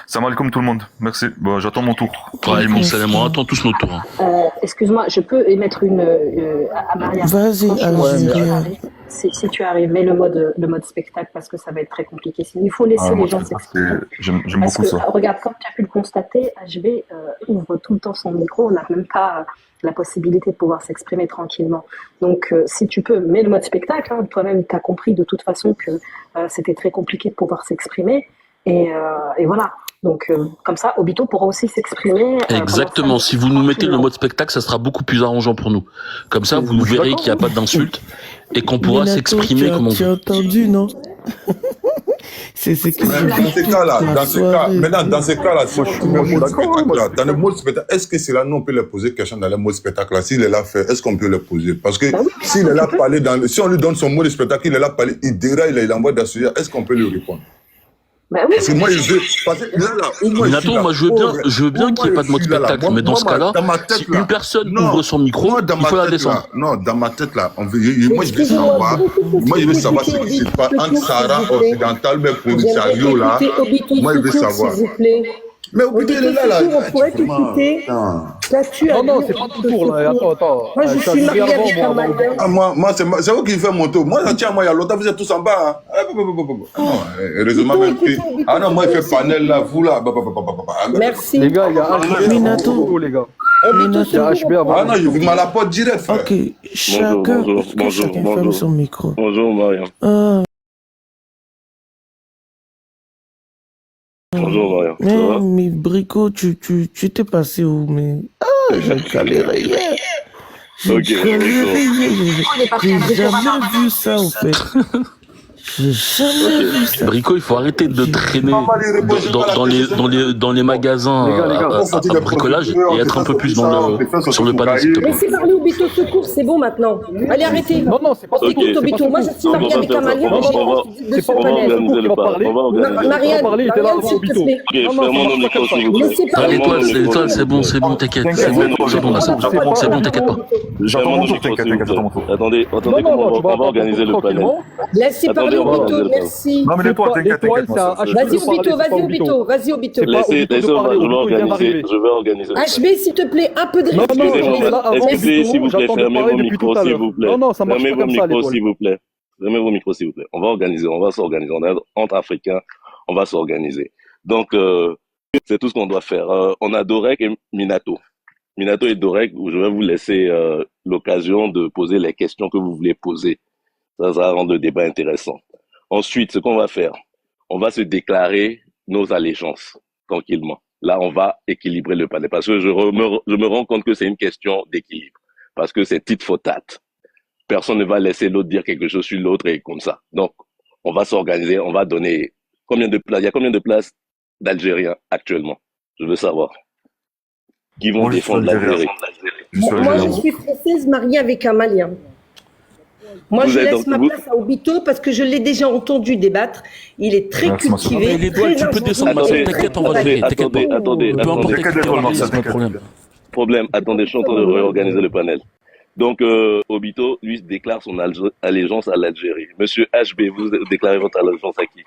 Salam alaikum tout le monde. Merci. Bon, j'attends mon tour. Waalaikum salam, on attend tous notre tour. Excuse-moi, je peux émettre une à Maria. Vas-y, Algérien. Si tu arrives, mets le mode spectacle parce que ça va être très compliqué. Il faut laisser les gens s'exprimer. J'aime Parce beaucoup que, ça. regarde, comme tu as pu le constater, HB ouvre tout le temps son micro. On n'a même pas la possibilité de pouvoir s'exprimer tranquillement. Donc, si tu peux, mets le mode spectacle. Hein. Toi-même, tu as compris de toute façon que c'était très compliqué de pouvoir s'exprimer. Et voilà. Donc, comme ça, Obito pourra aussi s'exprimer. Exactement. Si vous nous mettez le mode spectacle, ça sera beaucoup plus arrangeant pour nous. Comme ça, vous verrez qu'il n'y a pas d'insultes et qu'on pourra s'exprimer comme on veut. Tu as entendu, non? C'est ce que dans ces cas-là, si tu mets le mode spectacle là, dans le mode spectacle, est-ce que c'est là, nous, on peut leur poser question dans le mode spectacle là? S'il est là fait, est-ce qu'on peut le poser? Parce que s'il est là parler si on lui donne son mode spectacle, il est là parler, il déraille, il envoie d'assurer, est-ce qu'on peut lui répondre? Parce que moi, je veux. Parce que là, Minato, moi, je veux bien qu'il n'y ait pas de mode spectacle, mais dans ce cas-là, si une personne ouvre son micro, il faut la descendre. Non, dans ma tête, là, moi, je veux savoir. Moi, je veux savoir ce qui se passe entre Sahara occidental, mais Polisario, là. Moi, je veux savoir. Mais Obito, il est là. On pourrait t'écouter. Non, c'est pas ton tour, là. Attends. Moi, je suis mariée avec un Malien. Moi, c'est vous qui faites mon tour. Moi, tiens, moi, il y a longtemps, vous êtes tous en bas. Non, heureusement, même que. Ah non, moi, il fait panel là, vous là. Merci. Les gars, il y a HB. Minato. Les gars. Il y a HB avant. Ah non, il vous m'a la porte direct, frère. Ok, chacun ferme son micro. Bonjour, Mariam. Bonjour, Mariam. Mais Brico, tu t'es passé où? Mais j'ai galéré hier. J'ai jamais vu ça, en fait. J'ai jamais vu ça. Brico, il faut arrêter de traîner dans les magasins à bricolage et être un peu plus sur le panneau, s'il te plaît. Laissez parler Obito Secours, c'est bon maintenant. Allez, arrêtez. Non, c'est pas Écoute, Obito, moi, je suis mariée avec un Malien. De ce panel. Marianne, s'il te plaît. Laissez parler. L'étoile, c'est bon, t'inquiète. C'est bon, là, c'est bon, t'inquiète pas. J'attends mon tour, t'inquiète, j'attends mon tour. Attendez, on va organiser le panel. Laissez parler Obito, merci. Non, mais l'étoile, t'inquiète. Vas-y, Obito. Laissez, je vais organiser. HB, s'il te plaît, un peu de respect. Excusez, s'il vous plaît, fermez vos micros, s'il vous plaît. Non, ça marche pas comme ça, Fermez vos micros, s'il vous plaît. On va s'organiser. On est entre Africains, on va s'organiser. Donc, c'est tout ce qu'on doit faire. On a Dorek et Minato. Minato et Dorek, je vais vous laisser l'occasion de poser les questions que vous voulez poser. Ça va rendre le débat intéressant. Ensuite, ce qu'on va faire, on va se déclarer nos allégeances tranquillement. Là, on va équilibrer le panel parce que je me rends compte que c'est une question d'équilibre. Parce que c'est tit for tat. Personne ne va laisser l'autre dire quelque chose sur l'autre et comme ça. Donc, on va s'organiser, on va donner combien de places. Il y a combien de places d'Algériens actuellement? Je veux savoir. Qui vont défendre l'Algérie? Moi, je suis française mariée avec un Malien. Moi, je laisse ma place à Obito parce que je l'ai déjà entendu débattre. Il est très cultivé. L'étoile, tu peux descendre, t'inquiète, on va gérer. T'inquiète pas. Attendez. Peu importe c'est pas de problème. Attendez, je suis en train de réorganiser le panel. Donc, Obito, lui, déclare son allégeance à l'Algérie. Monsieur HB, vous déclarez votre allégeance à qui?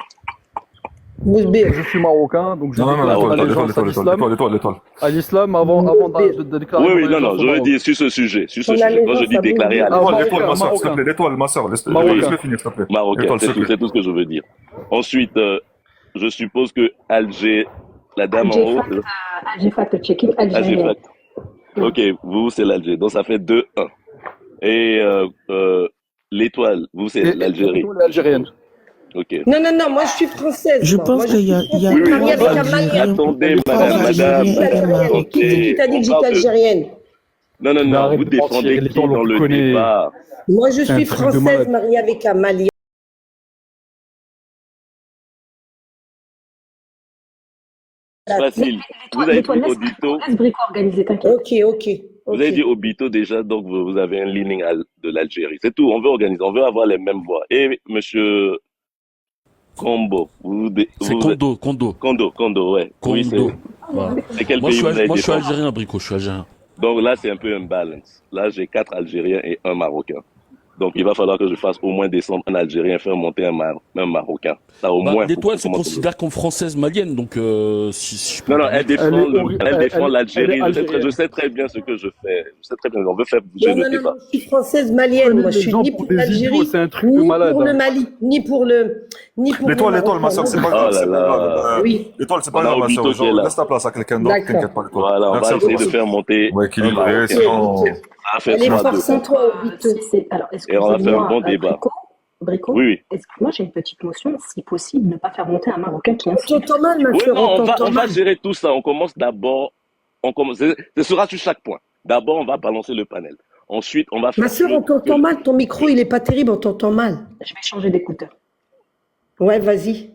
Je suis marocain, donc je l'étoile. à l'islam avant de déclarer. Oui, non, je veux dire sur ce sujet. Quand je dis déclarer à L'étoile, ma soeur, s'il te plaît, l'étoile, ma soeur. Laisse-le finir, s'il te plaît. Marocain, c'est tout ce que je veux dire. Ensuite, je suppose que Alger, la dame en haut. Alger fact-checking, algérienne. Ok, vous, c'est l'Alger. Donc, ça fait 2-1. Et l'étoile, vous, c'est l'Algérie. L'Algérienne. Ok. Non, moi je suis française. Je pense qu'il y a mariée avec un Malien. Attendez, madame. Qui t'a dit que j'étais algérienne? Non, vous défendez qui dans le débat? Moi je suis française mariée avec un Malien. Facile. Vous avez dit Obito. Laisse Brico organiser, t'inquiète. Ok. Vous avez dit Obito déjà, donc vous avez un leaning de l'Algérie. C'est tout, on veut organiser, on veut avoir les mêmes voix. Et monsieur Combo, c'est Kondo, ouais. Kondo. Oui, c'est quel pays vous avez Moi, je suis algérien, Brico, je suis algérien. Donc là, c'est un peu un balance. Là, j'ai 4 Algériens et 1 Marocain. Donc, il va falloir que je fasse au moins descendre un Algérien, faire monter un Marocain. Ça, au moins. L'étoile se considère comme française malienne, donc si je peux. Non, elle défend l'Algérie. Je sais très bien ce que je fais. Je sais très bien. On veut faire bouger le débat. Non, je suis française malienne. Moi, je suis ni pour l'Algérie, ni pour le Mali, ni pour le. L'étoile, ma soeur, c'est pas grave. Oui. L'étoile, c'est pas grave, ma soeur. Laisse ta place à quelqu'un d'autre, t'inquiète pas. Voilà, on va essayer de faire monter. Ouais, équilibré, sinon. Elle est force en toi, Obito. Alors, et on va faire un bon débat. Brico, oui. Moi j'ai une petite notion, si possible, ne pas faire monter un Marocain qui insiste. On t'entend mal, ma soeur. On va gérer tout ça. On commence d'abord. Ce sera sur chaque point. D'abord, on va balancer le panel. Ensuite, on va faire. Ma soeur, on t'entend mal. Ton micro, il est pas terrible. On t'entend mal. Je vais changer d'écouteur. Ouais, vas-y.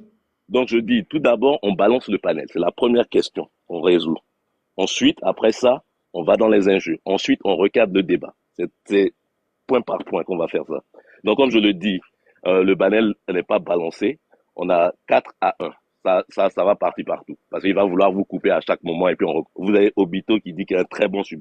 Donc, je dis, tout d'abord, on balance le panel. C'est la première question. On résout. Ensuite, après ça, on va dans les injures. Ensuite, on recadre le débat. C'est point par point qu'on va faire ça. Donc, comme je le dis, le panel n'est pas balancé. On a 4-1. Ça va partir partout. Parce qu'il va vouloir vous couper à chaque moment. Et puis, vous avez Obito qui dit qu'il y a un très bon support.